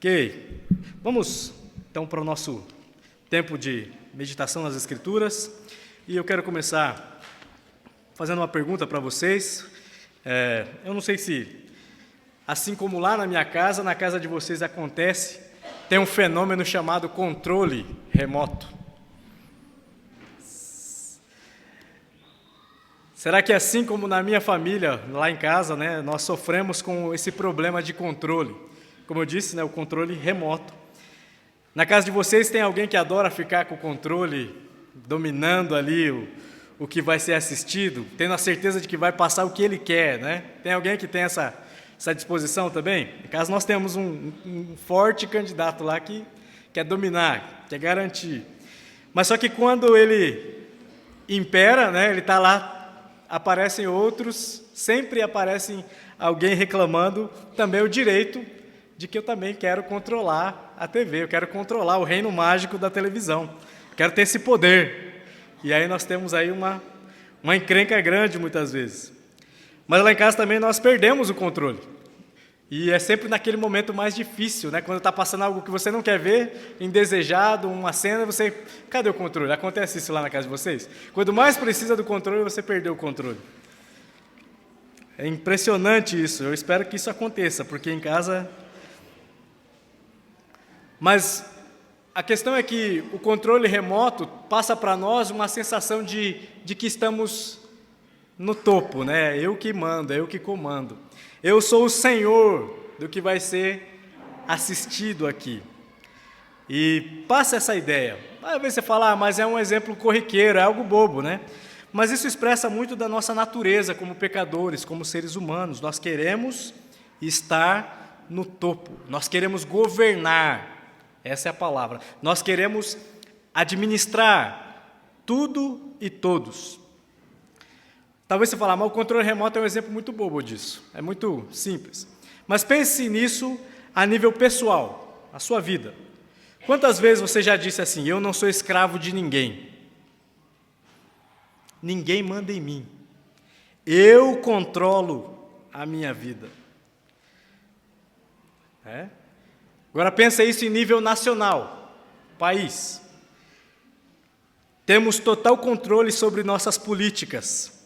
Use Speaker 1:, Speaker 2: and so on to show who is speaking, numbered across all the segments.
Speaker 1: Ok, vamos então para o nosso tempo de meditação nas Escrituras, e eu quero começar fazendo uma pergunta para vocês. Eu não sei se, assim como lá na minha casa, na casa de vocês acontece, tem um fenômeno chamado controle remoto. Será que assim como na minha família, lá em casa, nós sofremos com esse problema de controle? Como eu disse, o controle remoto. Na casa de vocês tem alguém que adora ficar com o controle, dominando ali o que vai ser assistido, tendo a certeza de que vai passar o que ele quer, né? Tem alguém que tem essa disposição também? Em casa nós temos um forte candidato lá que quer dominar, quer garantir. Mas só que quando ele impera, ele está lá, aparecem outros, sempre aparecem alguém reclamando também o direito de que eu também quero controlar a TV, eu quero controlar o reino mágico da televisão, quero ter esse poder. E aí nós temos aí uma encrenca grande muitas vezes. Mas lá em casa também nós perdemos o controle. E é sempre naquele momento mais difícil, quando está passando algo que você não quer ver, indesejado, uma cena, você... Cadê o controle? Acontece isso lá na casa de vocês? Quando mais precisa do controle, você perdeu o controle. É impressionante isso, eu espero que isso aconteça, porque em casa... Mas a questão é que o controle remoto passa para nós uma sensação de que estamos no topo, Eu que mando, eu que comando. Eu sou o senhor do que vai ser assistido aqui. E passa essa ideia. Às vezes você fala, mas é um exemplo corriqueiro, é algo bobo, Mas isso expressa muito da nossa natureza como pecadores, como seres humanos. Nós queremos estar no topo, nós queremos governar. Essa é a palavra. Nós queremos administrar tudo e todos. Talvez você fale, mas o controle remoto é um exemplo muito bobo disso. É muito simples. Mas pense nisso a nível pessoal, a sua vida. Quantas vezes você já disse assim, eu não sou escravo de ninguém? Ninguém manda em mim. Eu controlo a minha vida. Agora pensa isso em nível nacional, país. Temos total controle sobre nossas políticas.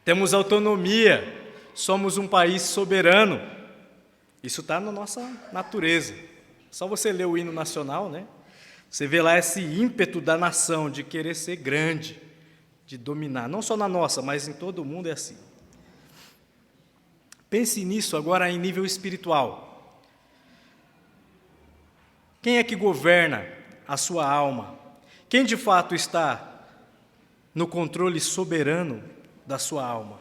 Speaker 1: Temos autonomia, somos um país soberano. Isso está na nossa natureza. Só você ler o hino nacional, Você vê lá esse ímpeto da nação de querer ser grande, de dominar. Não só na nossa, mas em todo o mundo é assim. Pense nisso agora em nível espiritual. Quem é que governa a sua alma? Quem de fato está no controle soberano da sua alma?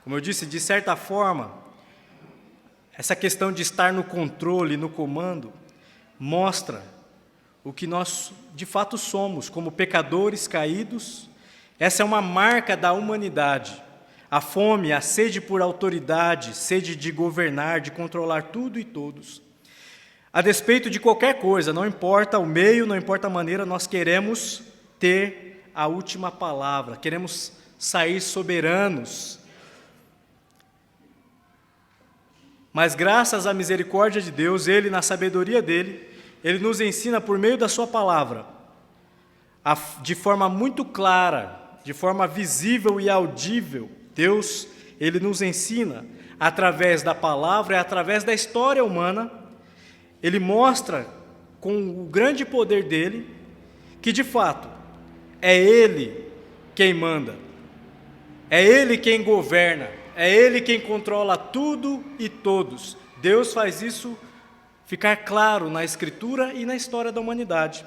Speaker 1: Como eu disse, de certa forma, essa questão de estar no controle, no comando, mostra o que nós de fato somos, como pecadores caídos. Essa é uma marca da humanidade. A fome, a sede por autoridade, sede de governar, de controlar tudo e todos. A despeito de qualquer coisa, não importa o meio, não importa a maneira, nós queremos ter a última palavra, queremos sair soberanos. Mas graças à misericórdia de Deus, Ele, na sabedoria dEle, Ele nos ensina por meio da Sua palavra, de forma muito clara, de forma visível e audível. Deus, Ele nos ensina, através da palavra e através da história humana. Ele mostra, com o grande poder dele, que de fato é Ele quem manda, é Ele quem governa, é Ele quem controla tudo e todos. Deus faz isso ficar claro na Escritura e na história da humanidade.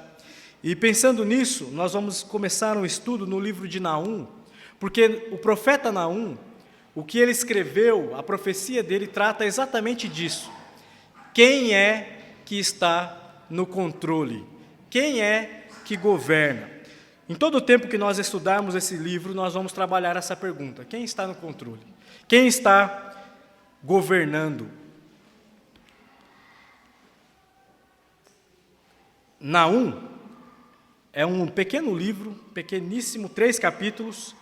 Speaker 1: E pensando nisso, nós vamos começar um estudo no livro de Naum, porque o profeta Naum, o que ele escreveu, a profecia dele trata exatamente disso. Quem é que está no controle? Quem é que governa? Em todo o tempo que nós estudarmos esse livro, nós vamos trabalhar essa pergunta. Quem está no controle? Quem está governando? Naum é um pequeno livro, pequeníssimo, 3 capítulos,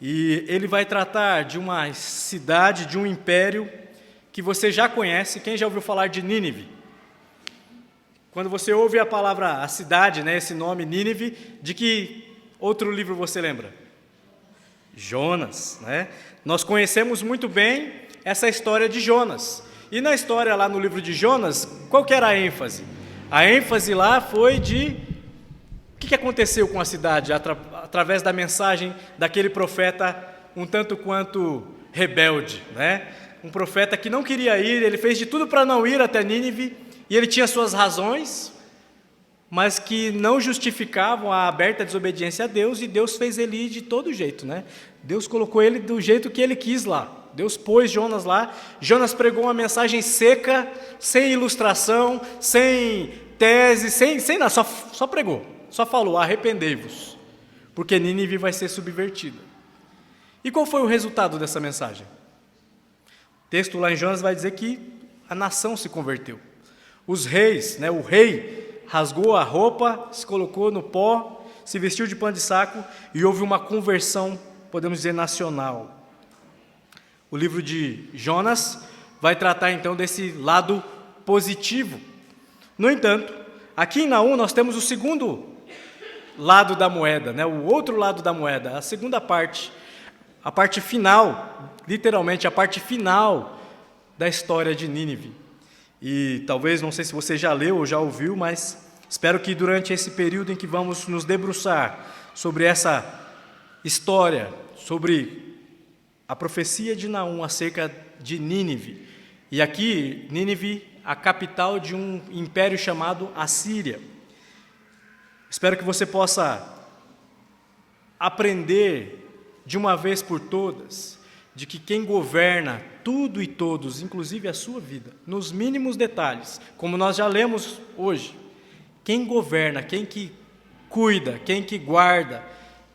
Speaker 1: e ele vai tratar de uma cidade, de um império, que você já conhece. Quem já ouviu falar de Nínive? Quando você ouve a palavra, a cidade, né, esse nome Nínive, de que outro livro você lembra? Jonas, né? Nós conhecemos muito bem essa história de Jonas. E na história lá no livro de Jonas, qual que era a ênfase? A ênfase lá foi de o que aconteceu com a cidade através da mensagem daquele profeta um tanto quanto rebelde, né? Um profeta que não queria ir, ele fez de tudo para não ir até Nínive, e ele tinha suas razões, mas que não justificavam a aberta desobediência a Deus, e Deus fez ele ir de todo jeito, né? Deus colocou ele do jeito que ele quis lá. Deus pôs Jonas lá. Jonas pregou uma mensagem seca, sem ilustração, sem tese, sem nada, só pregou, só falou: arrependei-vos, porque Nínive vai ser subvertida. E qual foi o resultado dessa mensagem? O texto lá em Jonas vai dizer que a nação se converteu. Os reis, né, o rei rasgou a roupa, se colocou no pó, se vestiu de pano de saco e houve uma conversão, podemos dizer, nacional. O livro de Jonas vai tratar então desse lado positivo. No entanto, aqui em Naum nós temos o segundo lado da moeda, né? O outro lado da moeda, a segunda parte, a parte final, literalmente a parte final da história de Nínive. E talvez, não sei se você já leu ou já ouviu, mas espero que durante esse período em que vamos nos debruçar sobre essa história, sobre a profecia de Naum acerca de Nínive. E aqui, Nínive, a capital de um império chamado Assíria. Espero que você possa aprender de uma vez por todas de que quem governa tudo e todos, inclusive a sua vida, nos mínimos detalhes, como nós já lemos hoje, quem governa, quem que cuida, quem que guarda,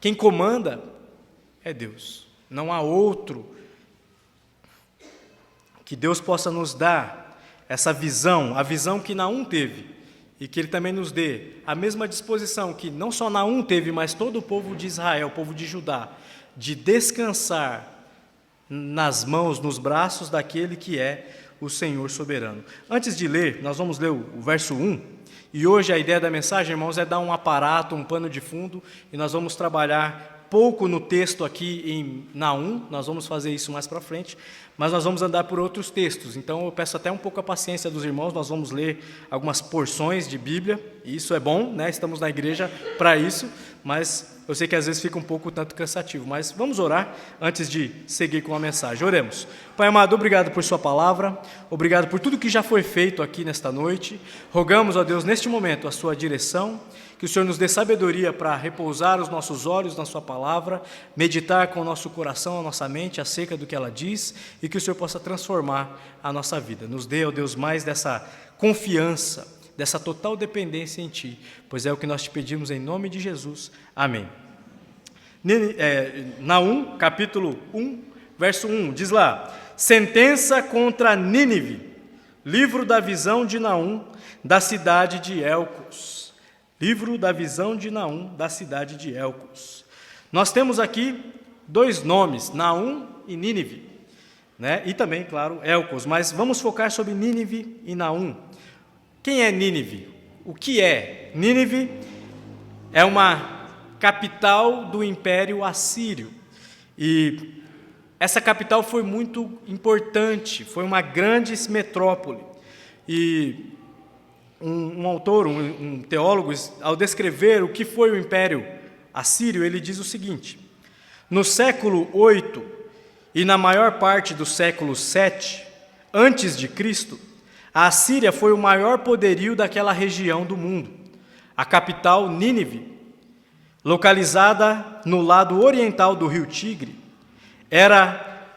Speaker 1: quem comanda é Deus. Não há outro. Que Deus possa nos dar essa visão, a visão que Naum teve, e que Ele também nos dê a mesma disposição que não só Naum teve, mas todo o povo de Israel, o povo de Judá, de descansar nas mãos, nos braços daquele que é o Senhor soberano. Antes de ler, nós vamos ler o verso 1, e hoje a ideia da mensagem, irmãos, é dar um aparato, um pano de fundo, e nós vamos trabalhar pouco no texto aqui em Naum, nós vamos fazer isso mais para frente, mas nós vamos andar por outros textos, então eu peço até um pouco a paciência dos irmãos, nós vamos ler algumas porções de Bíblia, e isso é bom, né? Estamos na igreja para isso, mas eu sei que às vezes fica um pouco tanto cansativo, mas vamos orar antes de seguir com a mensagem. Oremos. Pai amado, obrigado por sua palavra, obrigado por tudo que já foi feito aqui nesta noite, rogamos, ó Deus, neste momento a sua direção, que o Senhor nos dê sabedoria para repousar os nossos olhos na sua palavra, meditar com o nosso coração, a nossa mente acerca do que ela diz, e que o Senhor possa transformar a nossa vida. Nos dê, ó Deus, mais dessa confiança, dessa total dependência em Ti, pois é o que nós te pedimos em nome de Jesus. Amém. Naum, capítulo 1, verso 1, diz lá: sentença contra Nínive, livro da visão de Naum, da cidade de Elcos. Livro da visão de Naum, da cidade de Elcos. Nós temos aqui dois nomes, Naum e Nínive, né? E também, claro, Elcos, mas vamos focar sobre Nínive e Naum. Quem é Nínive? O que é? Nínive é uma capital do Império Assírio, e essa capital foi muito importante, foi uma grande metrópole, e um autor, um teólogo, ao descrever o que foi o Império Assírio, ele diz o seguinte: no século 8 e na maior parte do século 7 antes de Cristo, a Assíria foi o maior poderio daquela região do mundo. A capital, Nínive, localizada no lado oriental do rio Tigre, era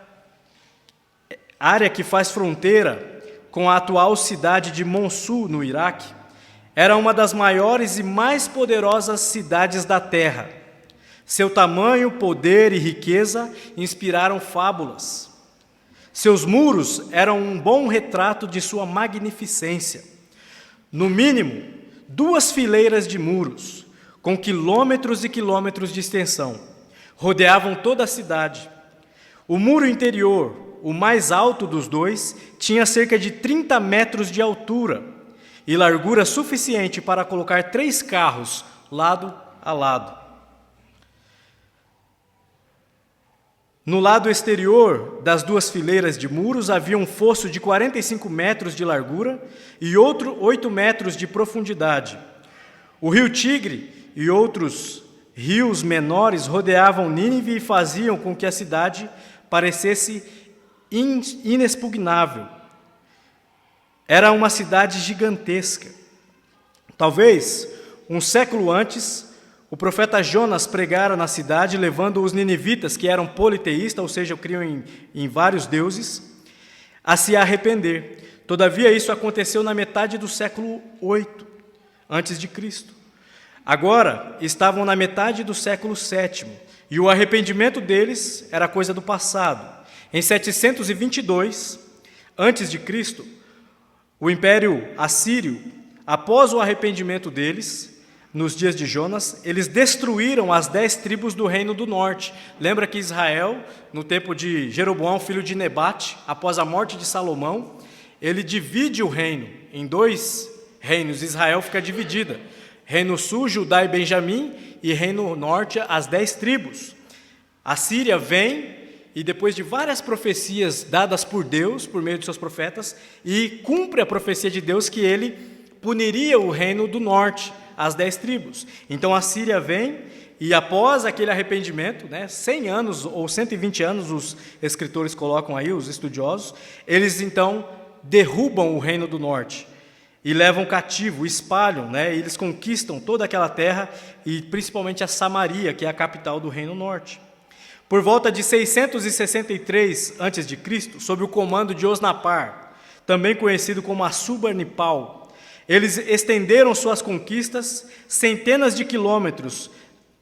Speaker 1: a área que faz fronteira com a atual cidade de Mossul, no Iraque. Era uma das maiores e mais poderosas cidades da terra. Seu tamanho, poder e riqueza inspiraram fábulas. Seus muros eram um bom retrato de sua magnificência. No mínimo, 2 fileiras de muros, com quilômetros e quilômetros de extensão, rodeavam toda a cidade. O muro interior, o mais alto dos dois, tinha cerca de 30 metros de altura e largura suficiente para colocar 3 carros lado a lado. No lado exterior das 2 fileiras de muros havia um fosso de 45 metros de largura e outro 8 metros de profundidade. O rio Tigre e outros rios menores rodeavam Nínive e faziam com que a cidade parecesse inexpugnável. Era uma cidade gigantesca. Talvez, um século antes, o profeta Jonas pregara na cidade, levando os ninivitas, que eram politeístas, ou seja, criam em vários deuses, a se arrepender. Todavia, isso aconteceu na metade do século 8, antes de Cristo. Agora, estavam na metade do século 7, e o arrependimento deles era coisa do passado. Em 722, antes de Cristo, o Império Assírio, após o arrependimento deles, nos dias de Jonas, eles destruíram as 10 tribos do reino do norte. Lembra que Israel, no tempo de Jeroboão, filho de Nebate, após a morte de Salomão, ele divide o reino em 2 reinos. Israel fica dividida. Reino sul, Judá e Benjamim, e reino norte, as 10 tribos. A Síria vem, e depois de várias profecias dadas por Deus, por meio de seus profetas, e cumpre a profecia de Deus que ele puniria o reino do norte, as 10 tribos. Então a Síria vem e após aquele arrependimento, 100 anos ou 120 anos, os escritores colocam aí, os estudiosos, eles então derrubam o reino do norte e levam cativo, espalham, e eles conquistam toda aquela terra e principalmente a Samaria, que é a capital do reino norte. Por volta de 663 a.C., sob o comando de Osnapar, também conhecido como Assurbanipal, eles estenderam suas conquistas centenas de quilômetros,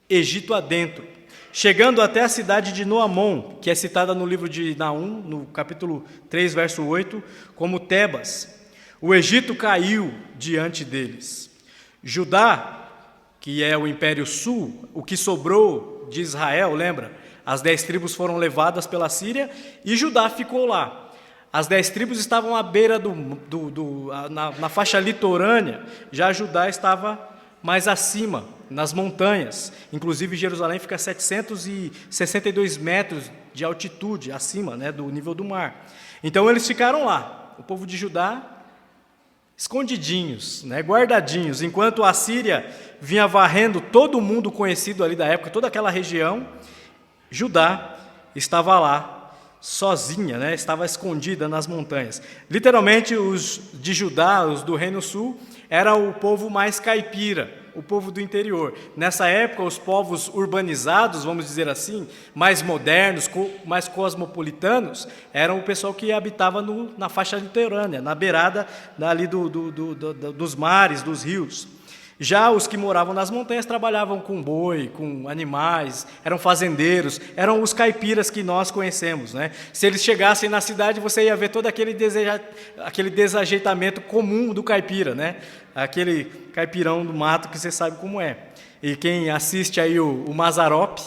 Speaker 1: Egito adentro, chegando até a cidade de Noamon, que é citada no livro de Naum, no capítulo 3, verso 8, como Tebas. O Egito caiu diante deles. Judá, que é o Império Sul, o que sobrou de Israel, lembra? As 10 tribos foram levadas pela Síria e Judá ficou lá. As 10 tribos estavam à beira na faixa litorânea, já Judá estava mais acima, nas montanhas. Inclusive, Jerusalém fica a 762 metros de altitude, acima do nível do mar. Então, eles ficaram lá, o povo de Judá, escondidinhos, guardadinhos, enquanto a Síria vinha varrendo todo o mundo conhecido ali da época, toda aquela região, Judá estava lá, sozinha, estava escondida nas montanhas. Literalmente, os de Judá, os do Reino Sul, era o povo mais caipira, o povo do interior. Nessa época, os povos urbanizados, vamos dizer assim, mais modernos, mais cosmopolitanos, eram o pessoal que habitava na faixa litorânea, na beirada ali dos mares, dos rios. Já os que moravam nas montanhas trabalhavam com boi, com animais, eram fazendeiros, eram os caipiras que nós conhecemos. Se eles chegassem na cidade, você ia ver todo aquele desajeitamento comum do caipira, aquele caipirão do mato que você sabe como é. E quem assiste aí o Mazzaropi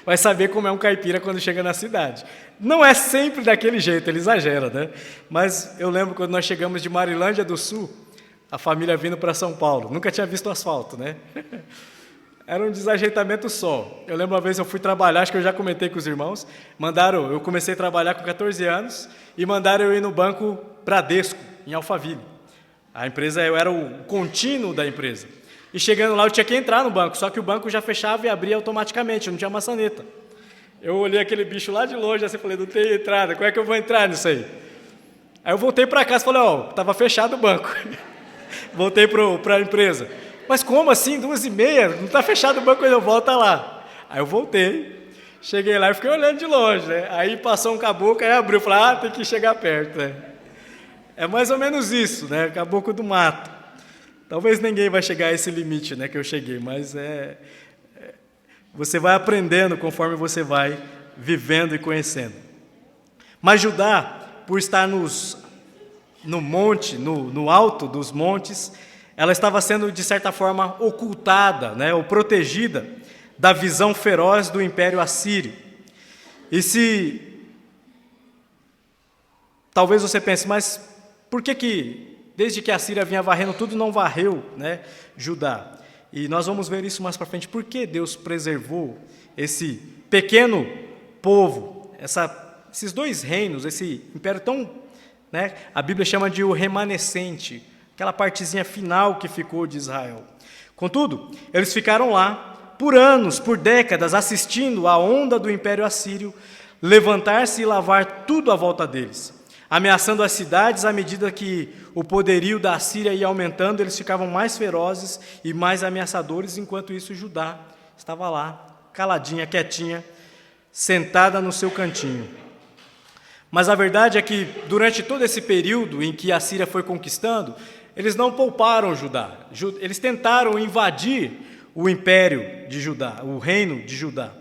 Speaker 1: vai saber como é um caipira quando chega na cidade. Não é sempre daquele jeito, ele exagera, Mas eu lembro quando nós chegamos de Marilândia do Sul, a família vindo para São Paulo, nunca tinha visto asfalto, Era um desajeitamento só. Eu lembro uma vez eu fui trabalhar, acho que eu já comentei com os irmãos, eu comecei a trabalhar com 14 anos e mandaram eu ir no banco Bradesco, em Alphaville. A empresa, eu era o contínuo da empresa. E chegando lá eu tinha que entrar no banco, só que o banco já fechava e abria automaticamente, não tinha maçaneta. Eu olhei aquele bicho lá de longe, assim, falei, não tem entrada, como é que eu vou entrar nisso aí? Aí eu voltei para casa e falei, estava fechado o banco. Voltei para a empresa. Mas como assim, 2h30? Não está fechado o banco, eu volto lá. Aí eu voltei, cheguei lá e fiquei olhando de longe. Aí passou um caboclo, aí abriu, falei, tem que chegar perto. É mais ou menos isso, caboclo do mato. Talvez ninguém vai chegar a esse limite que eu cheguei, mas você vai aprendendo conforme você vai vivendo e conhecendo. Mas Judá, por estar no monte, no alto dos montes, ela estava sendo, de certa forma, ocultada, ou protegida da visão feroz do Império Assírio. E se Talvez você pense, mas por que desde que a Síria vinha varrendo tudo, não varreu, né, Judá? E nós vamos ver isso mais para frente. Por que Deus preservou esse pequeno povo, esses dois reinos, esse império tão, né, a Bíblia chama de o remanescente, aquela partezinha final que ficou de Israel. Contudo, eles ficaram lá por anos, por décadas, assistindo a onda do Império Assírio levantar-se e lavar tudo à volta deles, ameaçando as cidades. À medida que o poderio da Assíria ia aumentando, eles ficavam mais ferozes e mais ameaçadores. Enquanto isso, Judá estava lá, caladinha, quietinha, sentada no seu cantinho. Mas a verdade é que, durante todo esse período em que a Síria foi conquistando, eles não pouparam Judá. Eles tentaram invadir o império de Judá, o reino de Judá.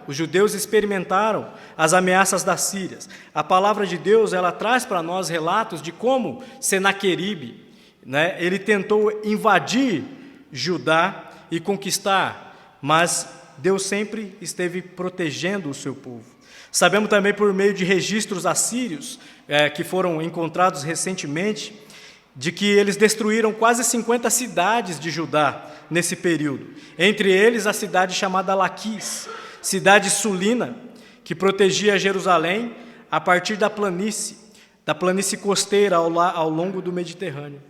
Speaker 1: Os judeus experimentaram as ameaças das Sírias. A palavra de Deus, ela traz para nós relatos de como Senaqueribe, né, ele tentou invadir Judá e conquistar, mas Deus sempre esteve protegendo o seu povo. Sabemos também por meio de registros assírios, que foram encontrados recentemente, de que eles destruíram quase 50 cidades de Judá nesse período. Entre eles a cidade chamada Laquis, cidade sulina, que protegia Jerusalém a partir da planície costeira ao longo do Mediterrâneo.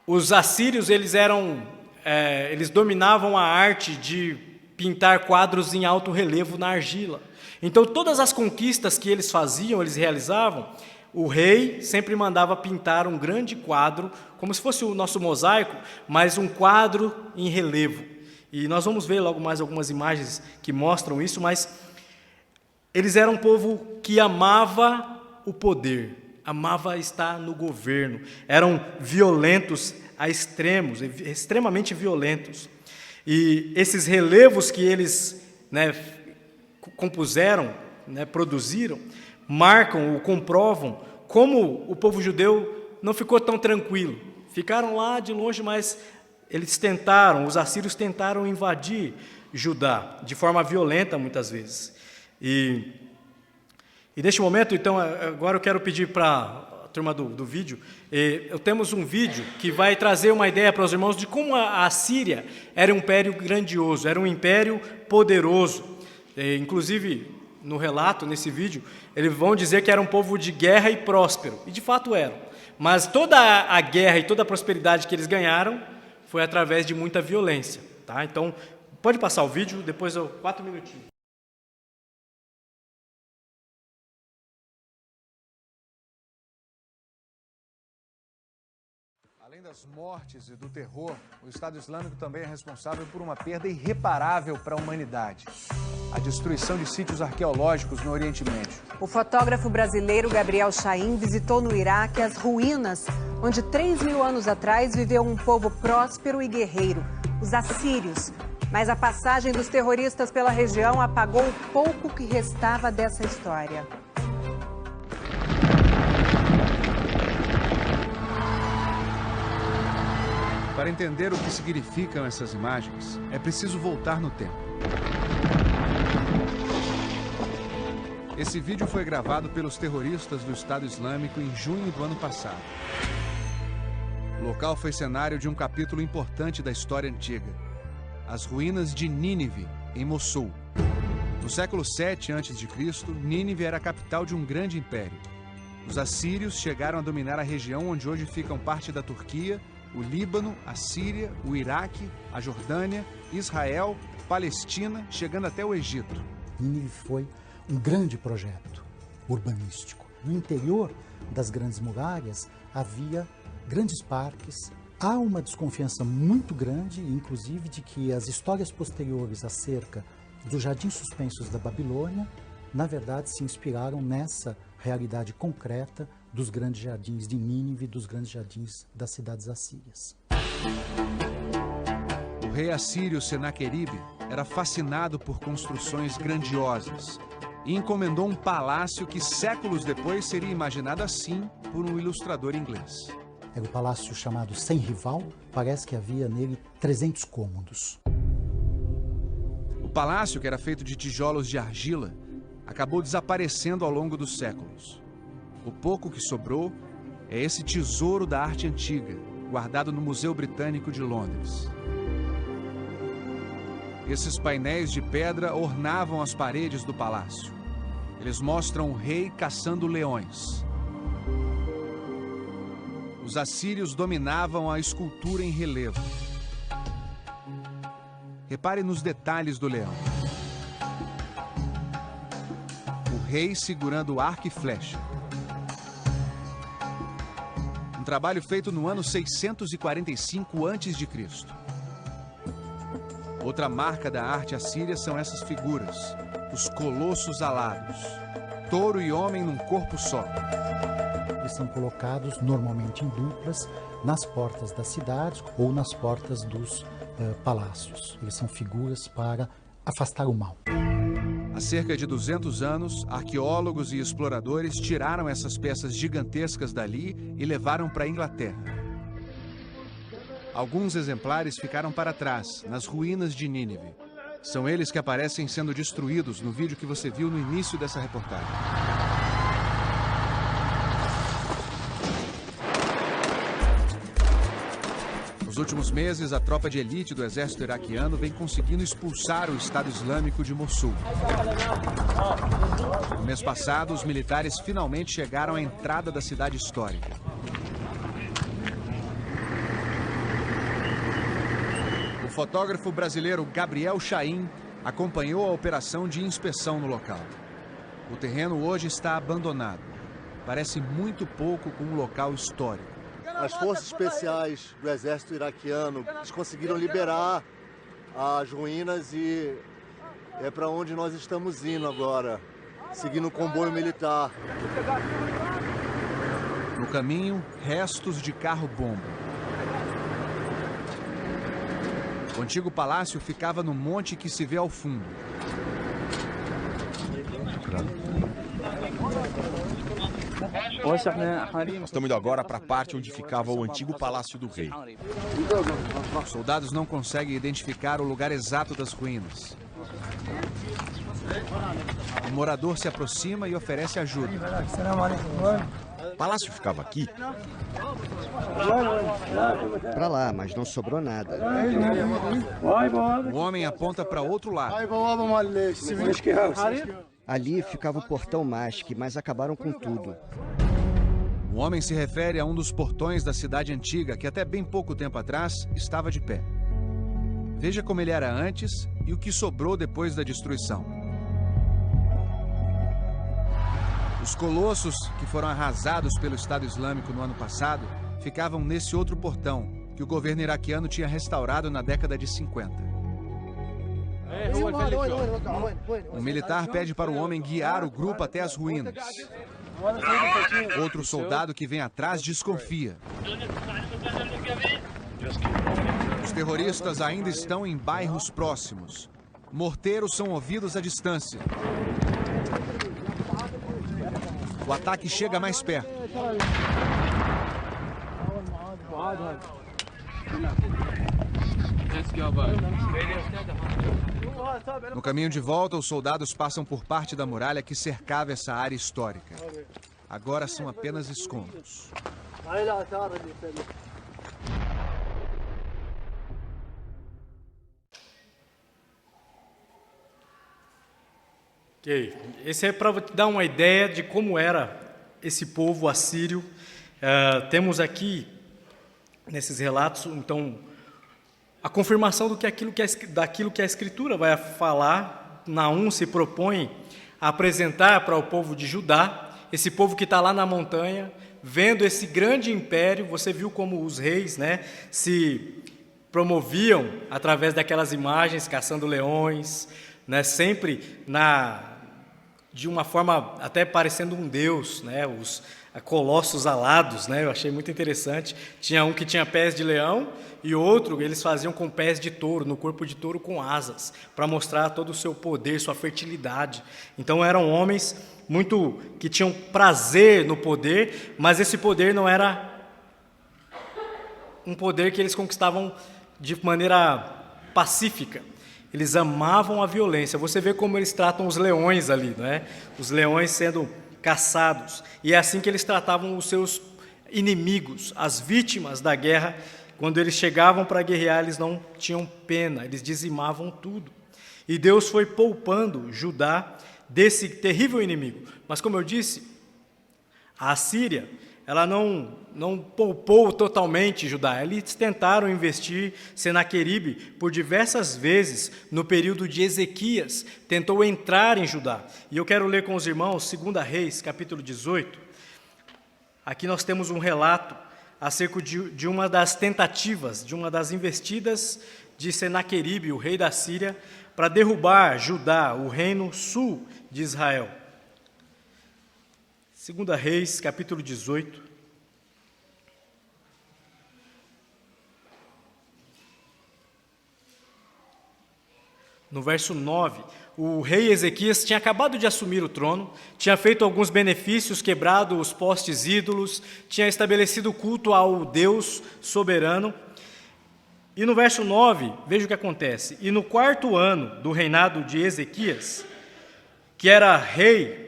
Speaker 1: Os assírios, eles dominavam a arte de pintar quadros em alto relevo na argila. Então, todas as conquistas que eles faziam, eles realizavam, o rei sempre mandava pintar um grande quadro, como se fosse o nosso mosaico, mas um quadro em relevo. E nós vamos ver logo mais algumas imagens que mostram isso, mas eles eram um povo que amava o poder, amava estar no governo, eram violentos a extremos, extremamente violentos. E esses relevos que eles, né, compuseram, né, produziram, marcam ou comprovam como o povo judeu não ficou tão tranquilo. Ficaram lá de longe, mas os assírios tentaram invadir Judá, de forma violenta muitas vezes. E neste momento, então, agora eu quero pedir para a turma do vídeo, temos um vídeo que vai trazer uma ideia para os irmãos de como a Síria era um império grandioso, era um império poderoso. Inclusive, no relato, nesse vídeo, eles vão dizer que era um povo de guerra e próspero, e de fato eram. Mas toda a guerra e toda a prosperidade que eles ganharam foi através de muita violência. Tá? Então, pode passar o vídeo, depois 4 minutinhos.
Speaker 2: Além das mortes e do terror, o Estado Islâmico também é responsável por uma perda irreparável para a humanidade: a destruição de sítios arqueológicos no Oriente Médio.
Speaker 3: O fotógrafo brasileiro Gabriel Chaim visitou no Iraque as ruínas onde 3.000 anos atrás viveu um povo próspero e guerreiro, os assírios. Mas a passagem dos terroristas pela região apagou o pouco que restava dessa história.
Speaker 2: Para entender o que significam essas imagens, é preciso voltar no tempo. Esse vídeo foi gravado pelos terroristas do Estado Islâmico em junho do ano passado. O local foi cenário de um capítulo importante da história antiga: as ruínas de Nínive, em Mossul. No século 7 a.C., Nínive era a capital de um grande império. Os assírios chegaram a dominar a região onde hoje ficam parte da Turquia, o Líbano, a Síria, o Iraque, a Jordânia, Israel, Palestina, chegando até o Egito.
Speaker 4: Nínive foi um grande projeto urbanístico. No interior das grandes muralhas havia grandes parques. Há uma desconfiança muito grande, inclusive, de que as histórias posteriores acerca dos jardins suspensos da Babilônia, na verdade, se inspiraram nessa realidade concreta dos grandes jardins de Nínive e dos grandes jardins das cidades assírias.
Speaker 2: O rei assírio Senaqueribe era fascinado por construções grandiosas e encomendou um palácio que séculos depois seria imaginado assim por um ilustrador inglês.
Speaker 4: Era o palácio chamado Sem Rival, parece que havia nele 300 cômodos.
Speaker 2: O palácio, que era feito de tijolos de argila, acabou desaparecendo ao longo dos séculos. O pouco que sobrou é esse tesouro da arte antiga, guardado no Museu Britânico de Londres. Esses painéis de pedra ornavam as paredes do palácio. Eles mostram o rei caçando leões. Os assírios dominavam a escultura em relevo. Repare nos detalhes do leão. O rei segurando arco e flecha. Um trabalho feito no ano 645 a.C. Outra marca da arte assíria são essas figuras, os colossos alados. Touro e homem num corpo só.
Speaker 4: Eles são colocados normalmente em duplas nas portas das cidades ou nas portas dos palácios. Eles são figuras para afastar o mal.
Speaker 2: Há cerca de 200 anos, arqueólogos e exploradores tiraram essas peças gigantescas dali e levaram para a Inglaterra. Alguns exemplares ficaram para trás, nas ruínas de Nínive. São eles que aparecem sendo destruídos no vídeo que você viu no início dessa reportagem. Nos últimos meses, a tropa de elite do exército iraquiano vem conseguindo expulsar o Estado Islâmico de Mossul. No mês passado, os militares finalmente chegaram à entrada da cidade histórica. O fotógrafo brasileiro Gabriel Chaim acompanhou a operação de inspeção no local. O terreno hoje está abandonado. Parece muito pouco com um local histórico.
Speaker 5: As forças especiais do exército iraquiano conseguiram liberar as ruínas e é para onde nós estamos indo agora, seguindo o comboio militar.
Speaker 2: No caminho, restos de carro-bomba. O antigo palácio ficava no monte que se vê ao fundo.
Speaker 6: Estamos indo agora para a parte onde ficava o antigo Palácio do Rei.
Speaker 2: Os soldados não conseguem identificar o lugar exato das ruínas. O morador se aproxima e oferece ajuda.
Speaker 6: O palácio ficava aqui?
Speaker 7: Para lá, mas não sobrou nada.
Speaker 2: O homem aponta para outro lado.
Speaker 7: Ali ficava o portão Mashk, mas acabaram com tudo.
Speaker 2: O homem se refere a um dos portões da cidade antiga que até bem pouco tempo atrás estava de pé. Veja como ele era antes e o que sobrou depois da destruição. Os colossos que foram arrasados pelo Estado Islâmico no ano passado ficavam nesse outro portão que o governo iraquiano tinha restaurado na década de 50. Um militar pede para o homem guiar o grupo até as ruínas. Outro soldado que vem atrás desconfia. Os terroristas ainda estão em bairros próximos. Morteiros são ouvidos à distância. O ataque chega mais perto. No caminho de volta, os soldados passam por parte da muralha que cercava essa área histórica. Agora são apenas escombros.
Speaker 1: Ok, esse é para te dar uma ideia de como era esse povo assírio. Temos aqui, nesses relatos, então, a confirmação daquilo que a Escritura vai falar. Naum se propõe a apresentar para o povo de Judá, esse povo que está lá na montanha, vendo esse grande império. Você viu como os reis, né, se promoviam através daquelas imagens, caçando leões, né, sempre de uma forma até parecendo um deus, né, os colossos alados, né, eu achei muito interessante. Tinha um que tinha pés de leão e outro eles faziam com pés de touro, no corpo de touro com asas, para mostrar todo o seu poder, sua fertilidade. Então eram homens muito que tinham prazer no poder, mas esse poder não era um poder que eles conquistavam de maneira pacífica. Eles amavam a violência. Você vê como eles tratam os leões ali, não é? Os leões sendo caçados. E é assim que eles tratavam os seus inimigos, as vítimas da guerra. Quando eles chegavam para guerrear, eles não tinham pena, eles dizimavam tudo. E Deus foi poupando Judá desse terrível inimigo. Mas como eu disse, a Assíria, ela não poupou totalmente Judá. Eles tentaram investir. Senaqueribe, por diversas vezes, no período de Ezequias, tentou entrar em Judá. E eu quero ler com os irmãos 2 Reis, capítulo 18. Aqui nós temos um relato acerca de uma das tentativas, de uma das investidas de Senaqueribe, o rei da Síria, para derrubar Judá, o reino sul de Israel. 2 Reis, capítulo 18. No verso 9, o rei Ezequias tinha acabado de assumir o trono, tinha feito alguns benefícios, quebrado os postes ídolos, tinha estabelecido o culto ao Deus soberano. E no verso 9, veja o que acontece. E no 4º ano do reinado de Ezequias, que era rei,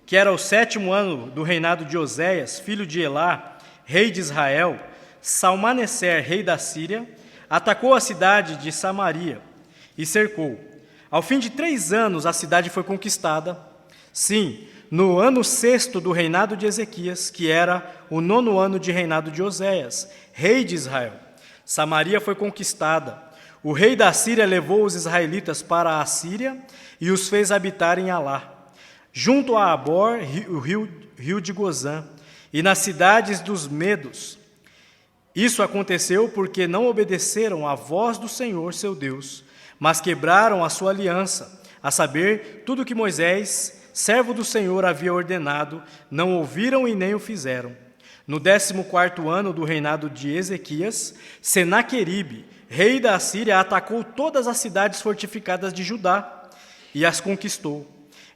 Speaker 1: que era o 7º ano do reinado de Oséias, filho de Elá, rei de Israel, Salmaneser, rei da Síria, atacou a cidade de Samaria e cercou. Ao fim de 3 anos, a cidade foi conquistada. Sim, no ano 6º do reinado de Ezequias, que era o 9º ano de reinado de Oséias, rei de Israel. Samaria foi conquistada. O rei da Síria levou os israelitas para a Síria e os fez habitar em Alá, junto a Abor, o rio de Gozã, e nas cidades dos Medos. Isso aconteceu porque não obedeceram à voz do Senhor, seu Deus, mas quebraram a sua aliança, a saber, tudo que Moisés, servo do Senhor, havia ordenado, não ouviram e nem o fizeram. No 14º ano do reinado de Ezequias, Senaqueribe, rei da Síria, atacou todas as cidades fortificadas de Judá e as conquistou.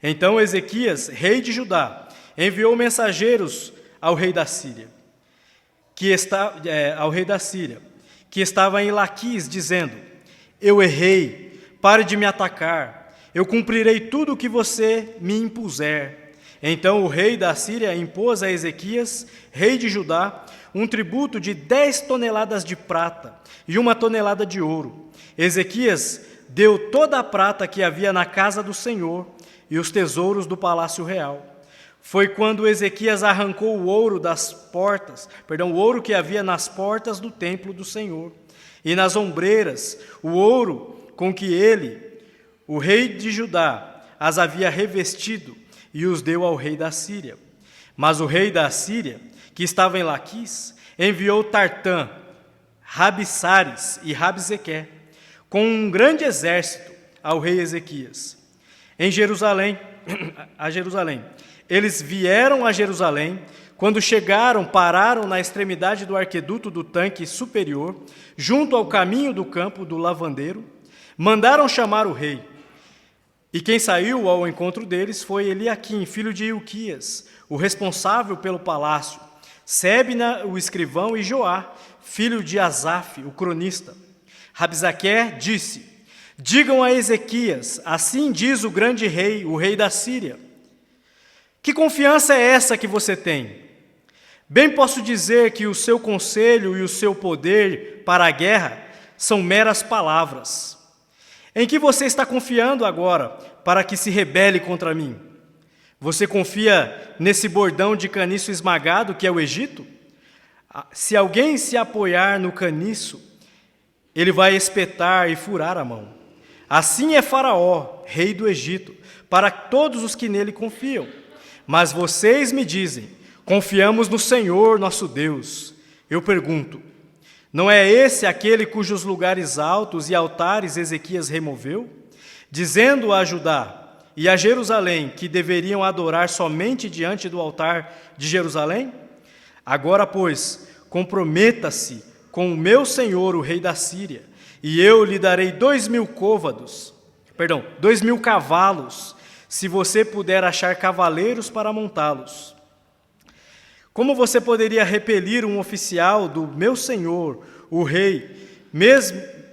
Speaker 1: Então Ezequias, rei de Judá, enviou mensageiros ao rei da Síria, que estava em Laquis, dizendo: Eu errei, pare de me atacar, eu cumprirei tudo o que você me impuser. Então o rei da Síria impôs a Ezequias, rei de Judá, um tributo de 10 toneladas de prata e 1 tonelada de ouro. Ezequias deu toda a prata que havia na casa do Senhor e os tesouros do palácio real. Foi quando Ezequias arrancou o ouro o ouro que havia nas portas do templo do Senhor, e nas ombreiras, o ouro com que ele, o rei de Judá, as havia revestido, e os deu ao rei da Síria. Mas o rei da Síria, que estava em Laquis, enviou Tartã, Rabsaris e Rabzequé, com um grande exército ao rei Ezequias. A Jerusalém. Eles vieram a Jerusalém. Quando chegaram, pararam na extremidade do arqueduto do tanque superior, junto ao caminho do campo do lavandeiro. Mandaram chamar o rei. E quem saiu ao encontro deles foi Eliaquim, filho de Ilquias, o responsável pelo palácio, Sebna, o escrivão, e Joá, filho de Asaf, o cronista. Rabzaqué disse: Digam a Ezequias, assim diz o grande rei, o rei da Síria. Que confiança é essa que você tem? Bem posso dizer que o seu conselho e o seu poder para a guerra são meras palavras. Em que você está confiando agora para que se rebele contra mim? Você confia nesse bordão de caniço esmagado que é o Egito? Se alguém se apoiar no caniço, ele vai espetar e furar a mão. Assim é Faraó, rei do Egito, para todos os que nele confiam. Mas vocês me dizem: confiamos no Senhor nosso Deus. Eu pergunto: não é esse aquele cujos lugares altos e altares Ezequias removeu, dizendo a Judá e a Jerusalém que deveriam adorar somente diante do altar de Jerusalém? Agora, pois, comprometa-se com o meu senhor, o rei da Síria, e eu lhe darei 2.000 cavalos, se você puder achar cavaleiros para montá-los. Como você poderia repelir um oficial do meu senhor, o rei,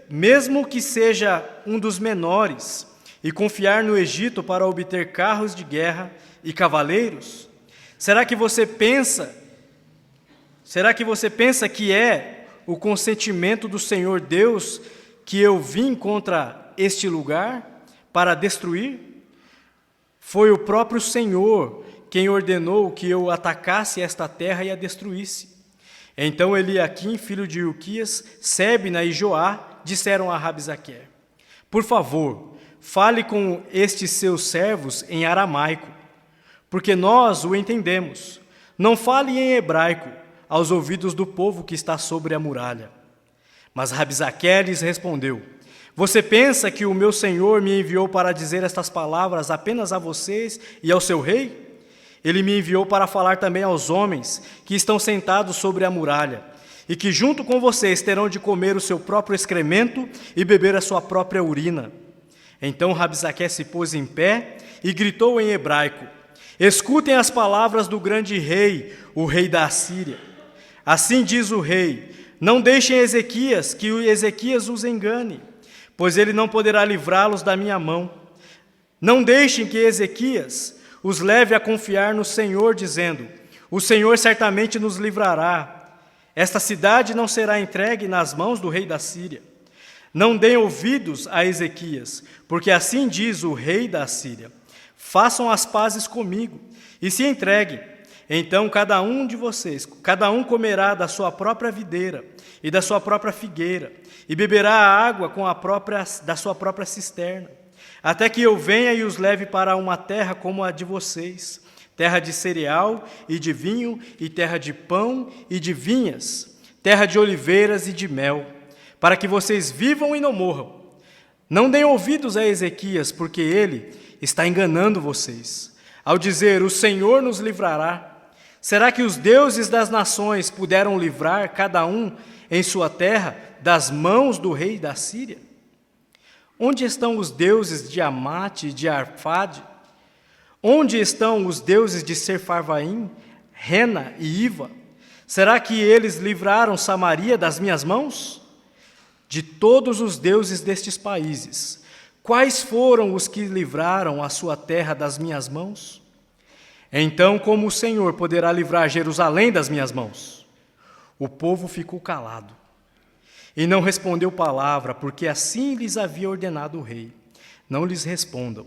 Speaker 1: mesmo que seja um dos menores, e confiar no Egito para obter carros de guerra e cavaleiros? Será que você pensa que é o consentimento do Senhor Deus que eu vim contra este lugar para destruir? Foi o próprio Senhor quem ordenou que eu atacasse esta terra e a destruísse. Então Eliaquim, filho de Hilquias, Sebna e Joá disseram a Rabsaque: por favor, fale com estes seus servos em aramaico, porque nós o entendemos. Não fale em hebraico aos ouvidos do povo que está sobre a muralha. Mas Rabsaque lhes respondeu: você pensa que o meu senhor me enviou para dizer estas palavras apenas a vocês e ao seu rei? Ele me enviou para falar também aos homens que estão sentados sobre a muralha, e que junto com vocês terão de comer o seu próprio excremento e beber a sua própria urina. Então Rabsaque se pôs em pé e gritou em hebraico: escutem as palavras do grande rei, o rei da Assíria. Assim diz o rei: não deixem Ezequias, que Ezequias os engane, pois ele não poderá livrá-los da minha mão. Não deixem que Ezequias os leve a confiar no Senhor, dizendo: o Senhor certamente nos livrará. Esta cidade não será entregue nas mãos do rei da Síria. Não deem ouvidos a Ezequias, porque assim diz o rei da Síria: façam as pazes comigo e se entreguem. Então cada um de vocês, cada um comerá da sua própria videira e da sua própria figueira, e beberá a água da sua própria cisterna, até que eu venha e os leve para uma terra como a de vocês, terra de cereal e de vinho, e terra de pão e de vinhas, terra de oliveiras e de mel, para que vocês vivam e não morram. Não deem ouvidos a Ezequias, porque ele está enganando vocês, ao dizer: o Senhor nos livrará. Será que os deuses das nações puderam livrar cada um em sua terra das mãos do rei da Síria? Onde estão os deuses de Amate e de Arfade? Onde estão os deuses de Sefarvaim, Rena e Iva? Será que eles livraram Samaria das minhas mãos? De todos os deuses destes países, quais foram os que livraram a sua terra das minhas mãos? Então, como o Senhor poderá livrar Jerusalém das minhas mãos? O povo ficou calado e não respondeu palavra, porque assim lhes havia ordenado o rei: não lhes respondam.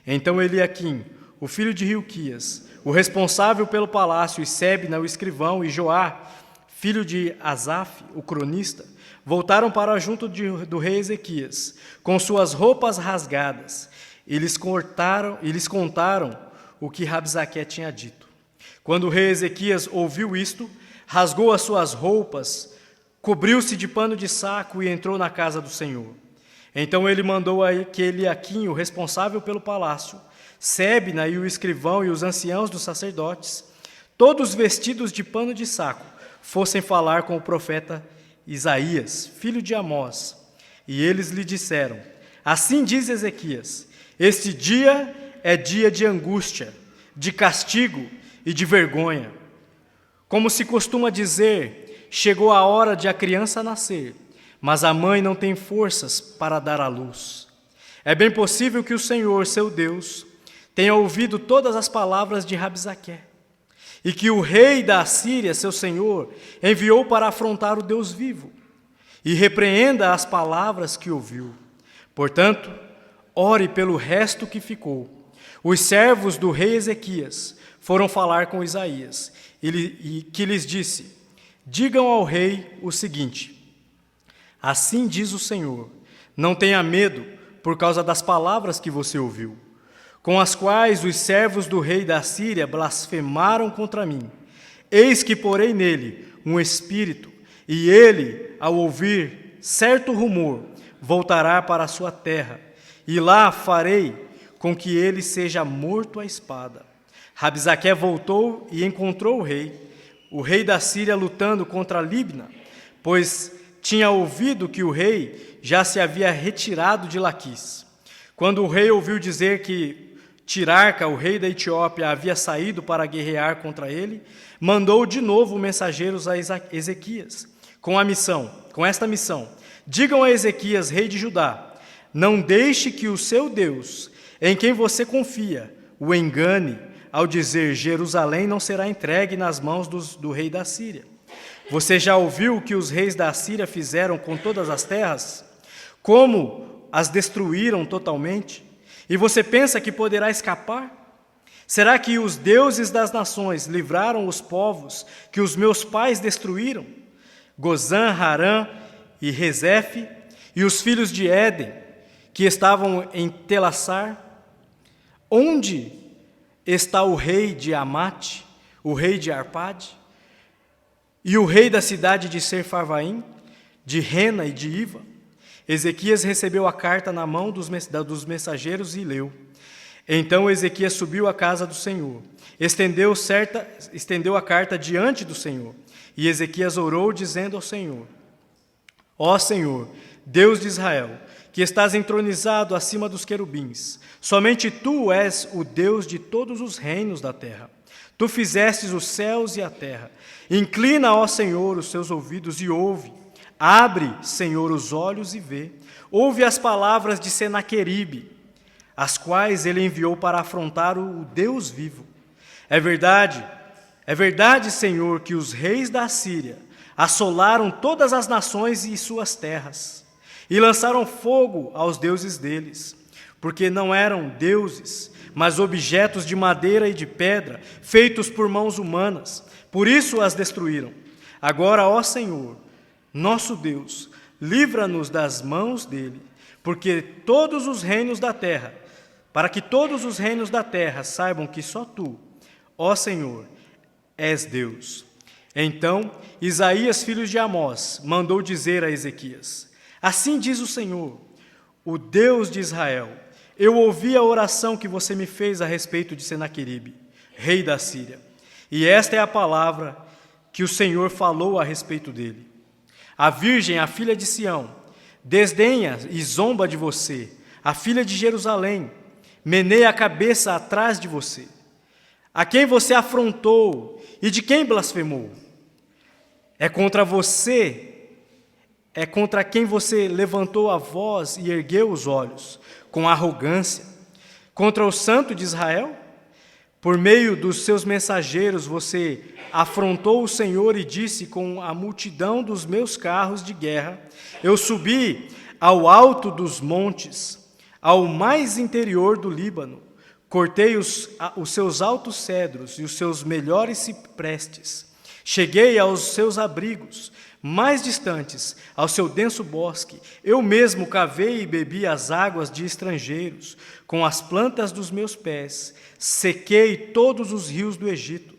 Speaker 1: Então Eliaquim, o filho de Hilquias, o responsável pelo palácio, e Sebna, o escrivão, e Joá, filho de Asaf, o cronista, voltaram para junto do rei Ezequias, com suas roupas rasgadas, e lhes contaram o que Rabsaque tinha dito. Quando o rei Ezequias ouviu isto, rasgou as suas roupas, cobriu-se de pano de saco e entrou na casa do Senhor. Então ele mandou que Eliaquim, o responsável pelo palácio, Sebna e o escrivão e os anciãos dos sacerdotes, todos vestidos de pano de saco, fossem falar com o profeta Isaías, filho de Amós. E eles lhe disseram: assim diz Ezequias: este dia é dia de angústia, de castigo e de vergonha. Como se costuma dizer, chegou a hora de a criança nascer, mas a mãe não tem forças para dar à luz. É bem possível que o Senhor, seu Deus, tenha ouvido todas as palavras de Rabsaque, e que o rei da Assíria, seu senhor, enviou para afrontar o Deus vivo, e repreenda as palavras que ouviu. Portanto, ore pelo resto que ficou. Os servos do rei Ezequias foram falar com Isaías, e que lhes disse: digam ao rei o seguinte: assim diz o Senhor, não tenha medo por causa das palavras que você ouviu, com as quais os servos do rei da Síria blasfemaram contra mim. Eis que porei nele um espírito, e ele, ao ouvir certo rumor, voltará para a sua terra, e lá farei com que ele seja morto à espada. Rabsaque voltou e encontrou o rei da Síria lutando contra Libna, pois tinha ouvido que o rei já se havia retirado de Laquis. Quando o rei ouviu dizer que Tirarca, o rei da Etiópia, havia saído para guerrear contra ele, mandou de novo mensageiros a Ezequias, com esta missão: digam a Ezequias, rei de Judá, não deixe que o seu Deus, em quem você confia, o engane ao dizer: Jerusalém não será entregue nas mãos do rei da Síria. Você já ouviu o que os reis da Síria fizeram com todas as terras? Como as destruíram totalmente? E você pensa que poderá escapar? Será que os deuses das nações livraram os povos que os meus pais destruíram? Gozã, Harã e Rezefe, e os filhos de Éden, que estavam em Telassar? Onde está o rei de Amate, o rei de Arpade, e o rei da cidade de Serfarvaim, de Rena e de Iva? Ezequias recebeu a carta na mão dos mensageiros e leu. Então Ezequias subiu à casa do Senhor, estendeu a carta diante do Senhor, e Ezequias orou, dizendo ao Senhor: Ó Senhor, Deus de Israel, que estás entronizado acima dos querubins, somente Tu és o Deus de todos os reinos da terra. Tu fizestes os céus e a terra. Inclina, ó Senhor, os teus ouvidos e ouve. Abre, Senhor, os olhos e vê. Ouve as palavras de Senaqueribe, as quais ele enviou para afrontar o Deus vivo. É verdade, Senhor, que os reis da Síria assolaram todas as nações e suas terras, e lançaram fogo aos deuses deles, porque não eram deuses, mas objetos de madeira e de pedra, feitos por mãos humanas. Por isso as destruíram. Agora, ó Senhor, nosso Deus, livra-nos das mãos dele, para que todos os reinos da terra saibam que só Tu, ó Senhor, és Deus. Então Isaías, filho de Amós, mandou dizer a Ezequias: Assim diz o Senhor, o Deus de Israel: Eu ouvi a oração que você me fez a respeito de Senaqueribe, rei da Síria, e esta é a palavra que o Senhor falou a respeito dele. A virgem, a filha de Sião, desdenha e zomba de você. A filha de Jerusalém meneia a cabeça atrás de você. A quem você afrontou e de quem blasfemou? É contra quem você levantou a voz e ergueu os olhos, com arrogância. Contra o Santo de Israel? Por meio dos seus mensageiros você afrontou o Senhor e disse: com a multidão dos meus carros de guerra, eu subi ao alto dos montes, ao mais interior do Líbano, cortei os seus altos cedros e os seus melhores ciprestes. Cheguei aos seus abrigos mais distantes, ao seu denso bosque. Eu mesmo cavei e bebi as águas de estrangeiros. Com as plantas dos meus pés, sequei todos os rios do Egito.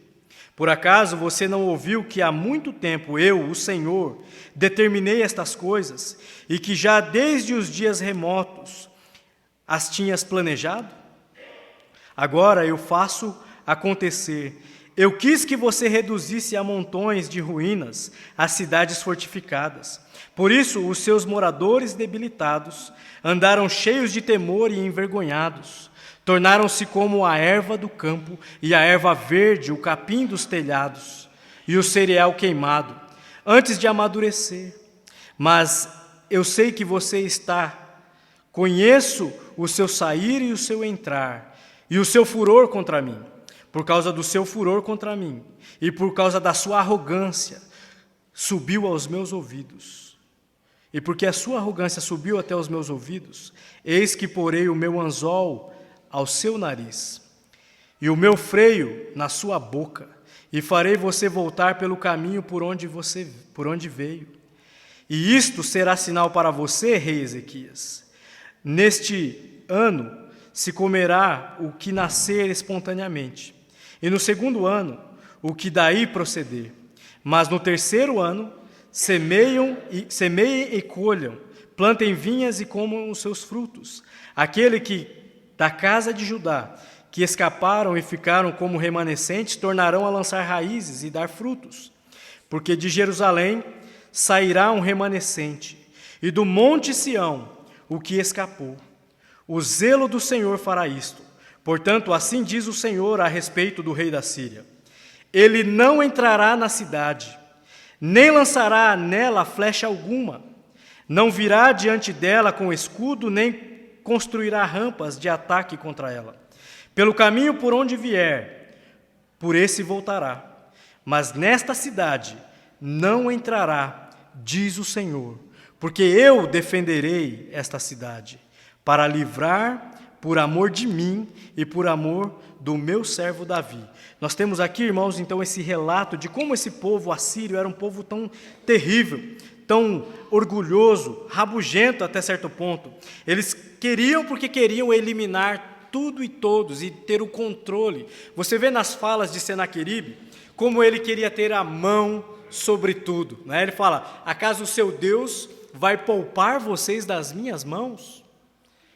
Speaker 1: Por acaso você não ouviu que há muito tempo eu, o Senhor, determinei estas coisas e que já desde os dias remotos as tinhas planejado? Agora eu faço acontecer. Eu quis que você reduzisse a montões de ruínas as cidades fortificadas. Por isso, os seus moradores debilitados andaram cheios de temor e envergonhados. Tornaram-se como a erva do campo e a erva verde, o capim dos telhados e o cereal queimado, antes de amadurecer. Mas eu sei que você está. Conheço o seu sair e o seu entrar, e o seu furor contra mim. Por causa do seu furor contra mim, e por causa da sua arrogância, subiu aos meus ouvidos. E porque a sua arrogância subiu até os meus ouvidos, eis que porei o meu anzol ao seu nariz, e o meu freio na sua boca, e farei você voltar pelo caminho por onde veio. E isto será sinal para você, rei Ezequias. Neste ano se comerá o que nascer espontaneamente, e no segundo ano o que daí proceder. Mas no terceiro ano semeiem e colham, plantem vinhas e comam os seus frutos. Aquele que da casa de Judá, que escaparam e ficaram como remanescentes, tornarão a lançar raízes e dar frutos. Porque de Jerusalém sairá um remanescente, e do monte Sião o que escapou. O zelo do Senhor fará isto. Portanto, assim diz o Senhor a respeito do rei da Síria: ele não entrará na cidade, nem lançará nela flecha alguma, não virá diante dela com escudo, nem construirá rampas de ataque contra ela. Pelo caminho por onde vier, por esse voltará. Mas nesta cidade não entrará, diz o Senhor, porque eu defenderei esta cidade, para livrar por amor de mim e por amor do meu servo Davi. Nós temos aqui, irmãos, então, esse relato de como esse povo assírio era um povo tão terrível, tão orgulhoso, rabugento até certo ponto. Eles queriam porque queriam eliminar tudo e todos e ter o controle. Você vê nas falas de Senaqueribe como ele queria ter a mão sobre tudo, né? Ele fala, acaso o seu Deus vai poupar vocês das minhas mãos?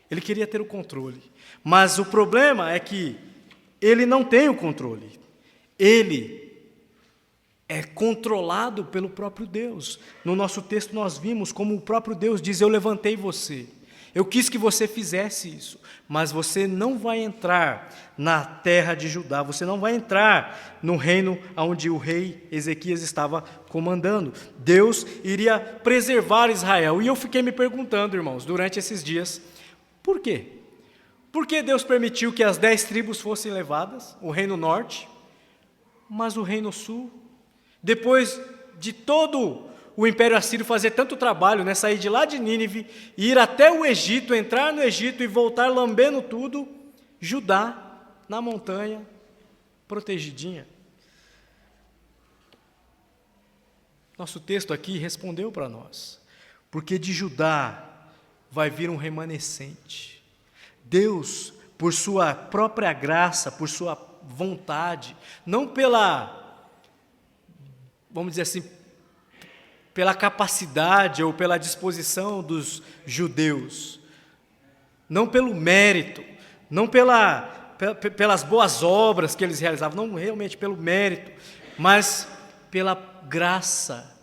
Speaker 1: Ele queria ter o controle, mas o problema é que ele não tem o controle, ele é controlado pelo próprio Deus. No nosso texto nós vimos como o próprio Deus diz, eu levantei você, eu quis que você fizesse isso, mas você não vai entrar na terra de Judá, você não vai entrar no reino onde o rei Ezequias estava comandando. Deus iria preservar Israel, e eu fiquei me perguntando, irmãos, durante esses dias, por quê? Por que Deus permitiu que as 10 tribos fossem levadas, o reino norte, mas o reino sul, depois de todo o Império Assírio fazer tanto trabalho, né, sair de lá de Nínive, ir até o Egito, entrar no Egito e voltar lambendo tudo, Judá, na montanha, protegidinha? Nosso texto aqui respondeu para nós, porque de Judá vai vir um remanescente. Deus, por sua própria graça, por sua vontade, não pela, vamos dizer assim, pela capacidade ou pela disposição dos judeus, não pelo mérito, não pelas boas obras que eles realizavam, não realmente pelo mérito, mas pela graça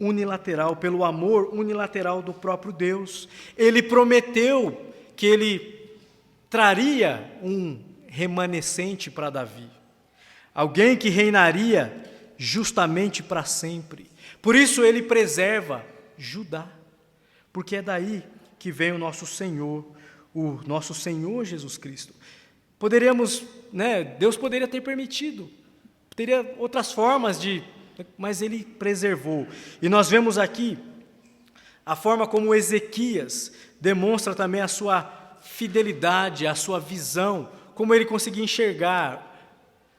Speaker 1: unilateral, pelo amor unilateral do próprio Deus. Ele prometeu que ele traria um remanescente para Davi, alguém que reinaria justamente para sempre. Por isso ele preserva Judá, porque é daí que vem o nosso Senhor Jesus Cristo. Poderíamos, né, Deus poderia ter permitido, teria outras formas mas ele preservou. E nós vemos aqui a forma como Ezequias demonstra também a sua fidelidade, a sua visão, como ele conseguia enxergar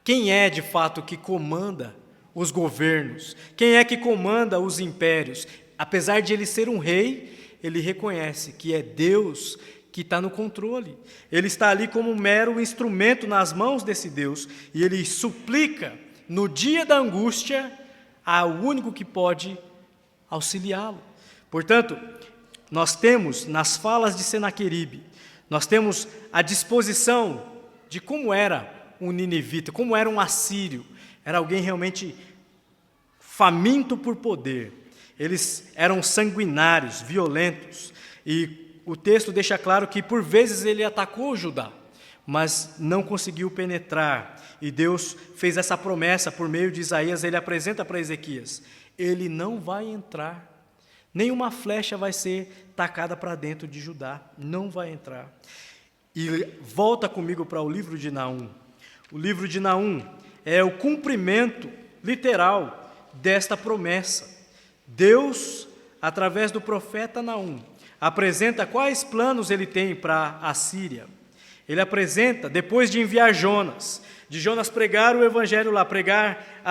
Speaker 1: quem é de fato que comanda os governos, quem é que comanda os impérios. Apesar de ele ser um rei, ele reconhece que é Deus que está no controle. Ele está ali como um mero instrumento nas mãos desse Deus, e ele suplica, no dia da angústia, ao único que pode auxiliá-lo. Portanto, nós temos nas falas de Senaqueribe, nós temos a disposição de como era um ninivita, como era um assírio. Era alguém realmente faminto por poder. Eles eram sanguinários, violentos. E o texto deixa claro que por vezes ele atacou Judá, mas não conseguiu penetrar. E Deus fez essa promessa por meio de Isaías, ele apresenta para Ezequias: ele não vai entrar, nenhuma flecha vai ser tacada para dentro de Judá, não vai entrar. E volta comigo para o livro de Naum. O livro de Naum é o cumprimento literal desta promessa. Deus, através do profeta Naum, apresenta quais planos ele tem para a Síria. Ele apresenta, depois de enviar Jonas, de Jonas pregar o evangelho lá, pregar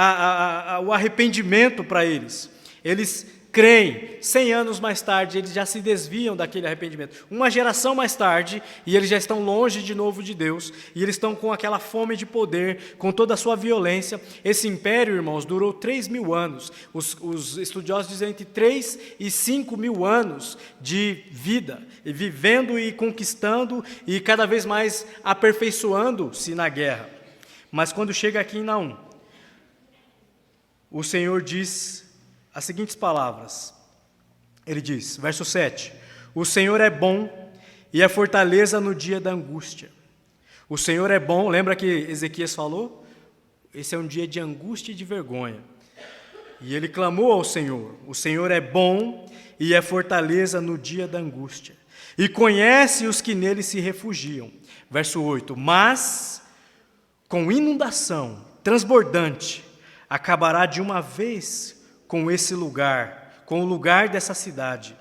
Speaker 1: o arrependimento para eles. Eles creem, 100 anos mais tarde, eles já se desviam daquele arrependimento. Uma geração mais tarde, e eles já estão longe de novo de Deus, e eles estão com aquela fome de poder, com toda a sua violência. Esse império, irmãos, durou 3.000 anos. Os estudiosos dizem entre 3 e 5.000 anos de vida, e vivendo e conquistando, e cada vez mais aperfeiçoando-se na guerra. Mas quando chega aqui em Naum, o Senhor diz as seguintes palavras. Ele diz, verso 7, o Senhor é bom e é fortaleza no dia da angústia. O Senhor é bom, lembra que Ezequias falou? Esse é um dia de angústia e de vergonha. E ele clamou ao Senhor. O Senhor é bom e é fortaleza no dia da angústia. E conhece os que nele se refugiam. Verso 8. Mas, com inundação transbordante, acabará de uma vez com esse lugar, com o lugar dessa cidade.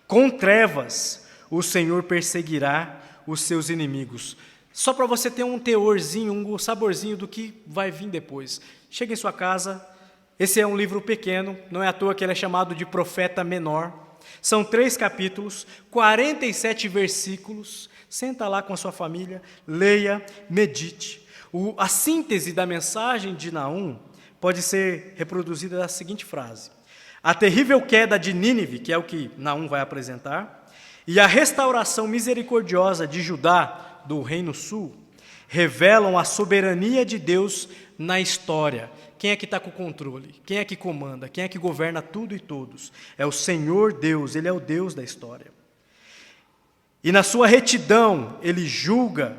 Speaker 1: Com trevas, o Senhor perseguirá os seus inimigos. Só para você ter um teorzinho, um saborzinho do que vai vir depois. Chega em sua casa, esse é um livro pequeno, não é à toa que ele é chamado de profeta menor. São 3 capítulos, 47 versículos. Senta lá com a sua família, leia, medite. A síntese da mensagem de Naum pode ser reproduzida da seguinte frase: a terrível queda de Nínive, que é o que Naum vai apresentar, e a restauração misericordiosa de Judá, do Reino Sul, revelam a soberania de Deus na história. Quem é que está com o controle? Quem é que comanda? Quem é que governa tudo e todos? É o Senhor Deus, Ele é o Deus da história. E na sua retidão, Ele julga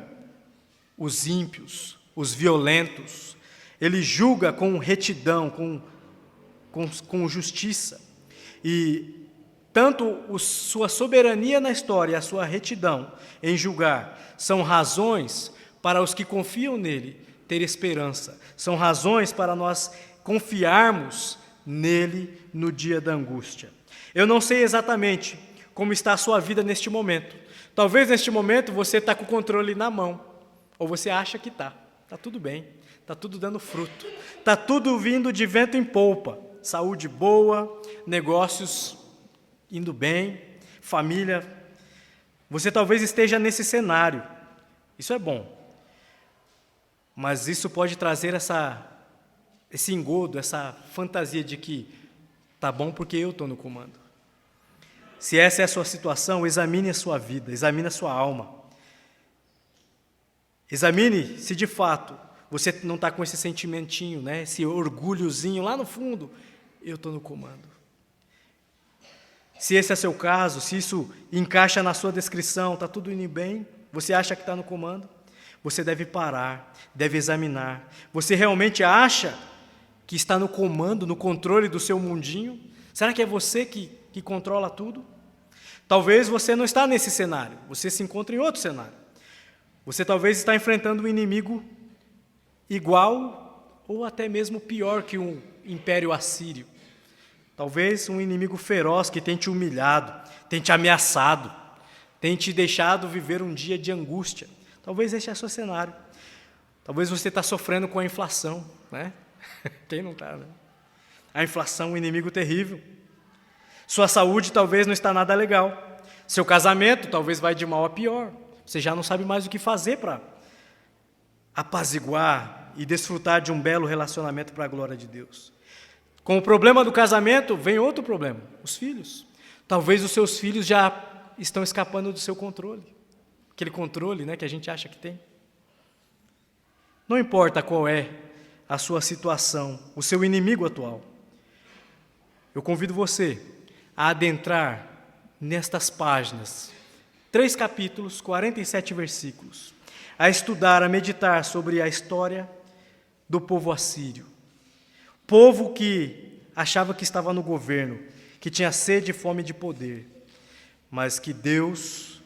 Speaker 1: os ímpios, os violentos. Ele julga com retidão, com justiça. E tanto sua soberania na história e a sua retidão em julgar são razões para os que confiam nele ter esperança. São razões para nós confiarmos nele no dia da angústia. Eu não sei exatamente como está a sua vida neste momento. Talvez neste momento você está com o controle na mão, ou você acha que está. Está tudo bem, está tudo dando fruto. Está tudo vindo de vento em polpa. Saúde boa, negócios indo bem, família. Você talvez esteja nesse cenário. Isso é bom. Mas isso pode trazer esse engodo, essa fantasia de que tá bom porque eu estou no comando. Se essa é a sua situação, examine a sua vida, examine a sua alma. Examine se de fato você não está com esse sentimentinho, né? Esse orgulhozinho lá no fundo. Eu estou no comando. Se esse é seu caso, se isso encaixa na sua descrição, está tudo indo bem, você acha que está no comando, você deve parar, deve examinar. Você realmente acha que está no comando, no controle do seu mundinho? Será que é você que controla tudo? Talvez você não está nesse cenário, você se encontra em outro cenário. Você talvez está enfrentando um inimigo igual ou até mesmo pior que um império assírio. Talvez um inimigo feroz que tem te humilhado, tem te ameaçado, tem te deixado viver um dia de angústia. Talvez este é o seu cenário. Talvez você está sofrendo com a inflação, né? Quem não está, né? A inflação, um inimigo terrível. Sua saúde talvez não está nada legal. Seu casamento talvez vai de mal a pior. Você já não sabe mais o que fazer para apaziguar e desfrutar de um belo relacionamento para a glória de Deus. Com o problema do casamento, vem outro problema, os filhos. Talvez os seus filhos já estão escapando do seu controle. Aquele controle, né, que a gente acha que tem. Não importa qual é a sua situação, o seu inimigo atual. Eu convido você a adentrar nestas páginas, 3 capítulos, 47 versículos, a estudar, a meditar sobre a história do povo assírio. Povo que achava que estava no governo, que tinha sede e fome de poder, mas que Deus,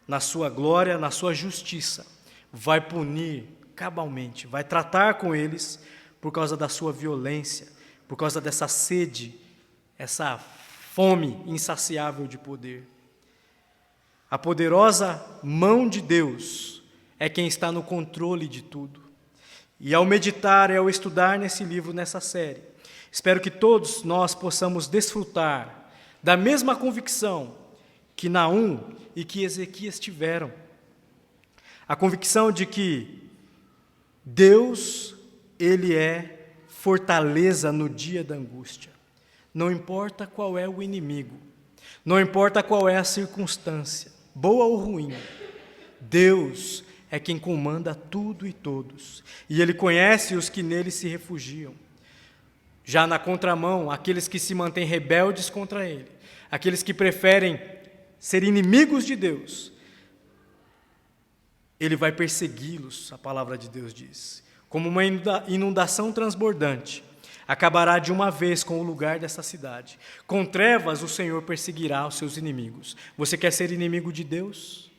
Speaker 1: na sua glória, na sua justiça, vai punir cabalmente, vai tratar com eles por causa da sua violência, por causa dessa sede, essa fome insaciável de poder. A poderosa mão de Deus é quem está no controle de tudo. E ao meditar e ao estudar nesse livro, nessa série, espero que todos nós possamos desfrutar da mesma convicção que Naum e que Ezequias tiveram. A convicção de que Deus, Ele é fortaleza no dia da angústia. Não importa qual é o inimigo, não importa qual é a circunstância, boa ou ruim, Deus é quem comanda tudo e todos, e Ele conhece os que nele se refugiam. Já na contramão, aqueles que se mantêm rebeldes contra Ele, aqueles que preferem ser inimigos de Deus, Ele vai persegui-los, a palavra de Deus diz, como uma inundação transbordante, acabará de uma vez com o lugar dessa cidade. Com trevas o Senhor perseguirá os seus inimigos. Você quer ser inimigo de Deus?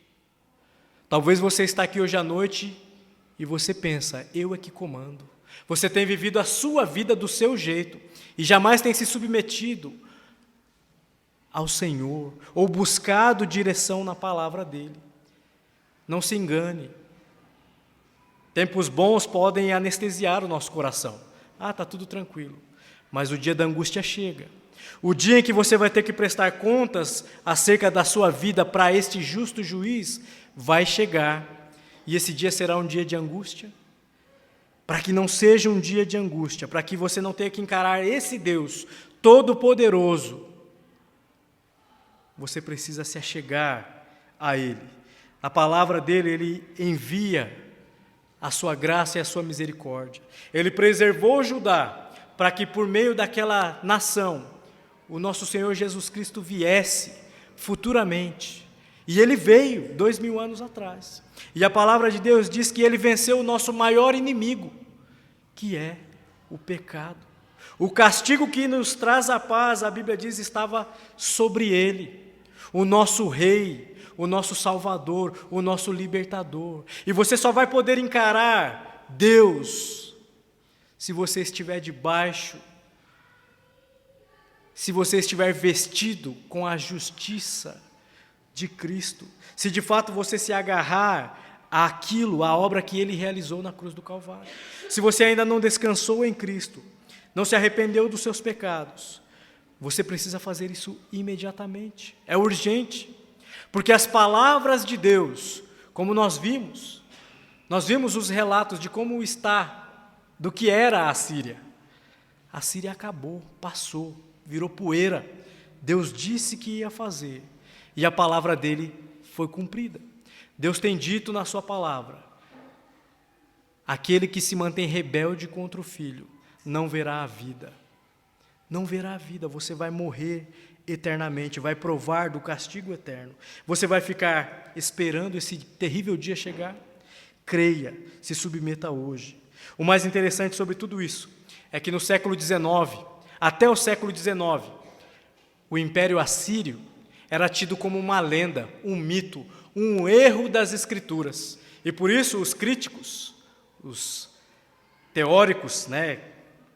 Speaker 1: Talvez você está aqui hoje à noite e você pensa, eu é que comando. Você tem vivido a sua vida do seu jeito e jamais tem se submetido ao Senhor ou buscado direção na palavra dele. Não se engane. Tempos bons podem anestesiar o nosso coração. Está tudo tranquilo. Mas o dia da angústia chega. O dia em que você vai ter que prestar contas acerca da sua vida para este justo juiz vai chegar. E esse dia será um dia de angústia. Para que não seja um dia de angústia, para que você não tenha que encarar esse Deus todo-poderoso, você precisa se achegar a Ele. A palavra dele, Ele envia a sua graça e a sua misericórdia. Ele preservou Judá para que por meio daquela nação, o nosso Senhor Jesus Cristo viesse futuramente. E Ele veio 2000 anos atrás. E a palavra de Deus diz que Ele venceu o nosso maior inimigo, que é o pecado. O castigo que nos traz a paz, a Bíblia diz, estava sobre Ele. O nosso Rei, o nosso Salvador, o nosso Libertador. E você só vai poder encarar Deus se você estiver debaixo, se você estiver vestido com a justiça de Cristo, se de fato você se agarrar àquilo, à obra que Ele realizou na cruz do Calvário. Se você ainda não descansou em Cristo, não se arrependeu dos seus pecados, você precisa fazer isso imediatamente. É urgente, porque as palavras de Deus, como nós vimos os relatos de como está, do que era a Síria. A Síria acabou, passou, virou poeira. Deus disse que ia fazer, e a palavra dele foi cumprida. Deus tem dito na sua palavra, aquele que se mantém rebelde contra o Filho, não verá a vida. Não verá a vida, você vai morrer eternamente, vai provar do castigo eterno. Você vai ficar esperando esse terrível dia chegar? Creia, se submeta hoje. O mais interessante sobre tudo isso é que no século XIX, até o século XIX, o Império Assírio era tido como uma lenda, um mito, um erro das Escrituras. E por isso os críticos, os teóricos,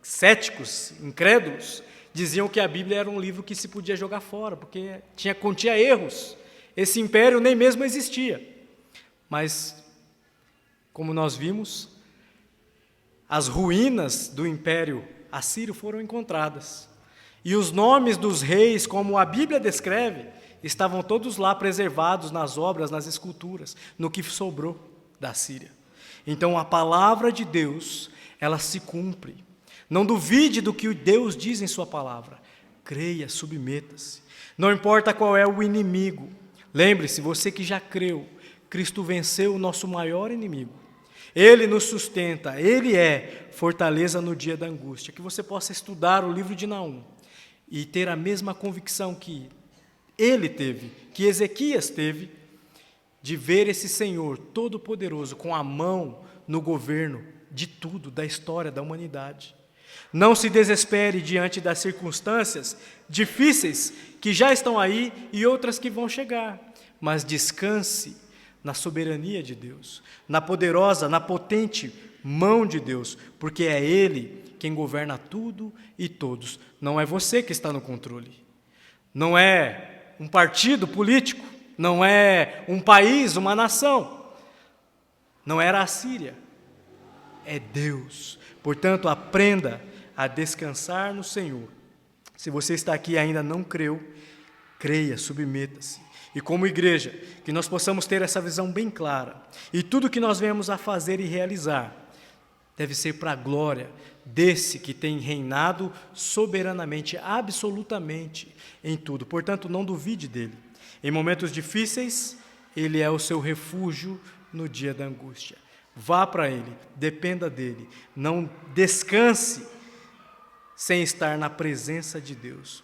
Speaker 1: céticos, incrédulos, diziam que a Bíblia era um livro que se podia jogar fora, porque continha erros. Esse império nem mesmo existia. Mas, como nós vimos, as ruínas do Império Assírio foram encontradas. E os nomes dos reis, como a Bíblia descreve, estavam todos lá preservados nas obras, nas esculturas, no que sobrou da Síria. Então, a palavra de Deus, ela se cumpre. Não duvide do que Deus diz em sua palavra. Creia, submeta-se. Não importa qual é o inimigo. Lembre-se, você que já creu, Cristo venceu o nosso maior inimigo. Ele nos sustenta, Ele é fortaleza no dia da angústia. Que você possa estudar o livro de Naum e ter a mesma convicção que ele teve, que Ezequias teve, de ver esse Senhor Todo-Poderoso com a mão no governo de tudo, da história da humanidade. Não se desespere diante das circunstâncias difíceis que já estão aí e outras que vão chegar, mas descanse na soberania de Deus, na poderosa, na potente mão de Deus, porque é Ele quem governa tudo e todos. Não é você que está no controle, não é um partido político, não é um país, uma nação, não era a Síria, é Deus. Portanto, aprenda a descansar no Senhor. Se você está aqui e ainda não creu, creia, submeta-se. E como igreja, que nós possamos ter essa visão bem clara. E tudo que nós venhamos a fazer e realizar deve ser para a glória desse que tem reinado soberanamente, absolutamente em tudo. Portanto, não duvide dele. Em momentos difíceis, ele é o seu refúgio no dia da angústia. Vá para ele, dependa dele. Não descanse sem estar na presença de Deus.